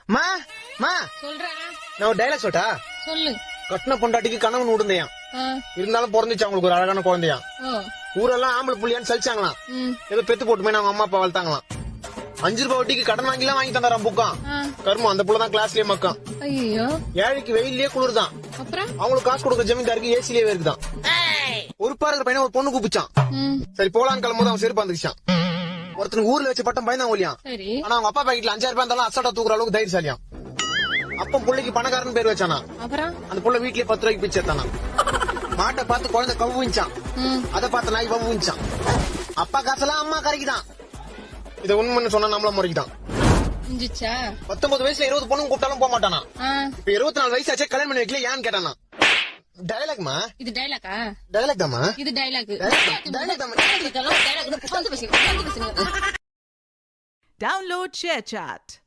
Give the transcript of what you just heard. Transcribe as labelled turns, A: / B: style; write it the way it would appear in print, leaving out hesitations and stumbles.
A: மா மா
B: சொல்றா
A: நான் ஒரு டைலாக் சொல்லிட்டா.
B: சொல்லு.
A: கட்டின பொண்டாட்டிக்கு கணவன் விடுந்தையான்,
B: ஆ,
A: இருந்தாலும் பிறந்துச்சு அவங்களுக்கு ஒரு அழகான குழந்தையான்.
B: ஓ,
A: ஊரெல்லாம் ஆம்பளை புள்ளியான்னு சலிச்சாங்களாம்.
B: ம்,
A: ஏதோ பெத்து போட்டுமே அவங்க அம்மா அப்பா வளர்த்தாங்களாம். 5 ரூபாய் வட்டிக்கு கடன் வாங்கிலாம் வாங்கி தந்தாராம் புக்கான்.
B: ஆ,
A: கருமம் அந்த புள்ளதான் கிளாஸ்லயே மக்கான்.
B: ஐயோ,
A: ஏழைக்கு வெயிலே குளிர்தான்,
B: அப்புறம்
A: அவங்களுக்கு காசு கொடுக்குற ஜமீன்தாருக்கு ஏசிலேயே இருக்குதான். பொறுப்பா இருக்கிற பையனை ஒரு பொண்ணு கூப்பிச்சான்.
B: ம்,
A: சரி போலான்னு கிளம்பும்போது அவன் செருப்பு வந்துச்சான். ஒருத்தனுக்கு ஊர்ல வச்ச பட்டம் பயந்தான் ஒலியான்.
B: சரி,
A: ஆனா அவங்க அப்பா பாக்கெட்ல 5000 ரூபாய் இருந்தாலும் அசாட்டா தூக்குற அளவுக்கு தைரியசாலியான். அப்ப புள்ளைக்கு பணக்காரன் பேர் வச்சானா.
B: அப்புறம்
A: அந்த புள்ள வீட்லயே 10 ரூபாய்க்கு பிச்சை எடுத்தானா. மாட்டை பார்த்து குழந்தை கவுவிச்சான்,
B: ம்,
A: அதை பார்த்து நாய் வவுவிச்சான். அப்பா காசெல்லாம் அம்மா கரைக்குதான். இதை உண்மைன்னு சொன்னா நம்மள முறைக்குதான்.
B: புரிஞ்சுச்சா?
A: 19 வயசுல 20 பொண்ணுங்க கூப்பிட்டாலும் போக மாட்டானா.
B: ஆ,
A: இப்ப 24 வயசாச்சே கல்யாணம் பண்ணி வைக்கல ஏன்னு கேட்டானா. டைலாக்மா,
B: இது டைலாக்கா?
A: டைலாக் தாமா,
B: இது டைலாக்.
A: டைலாக் தாமா.
B: டைலாக்.
C: Download ShareChat.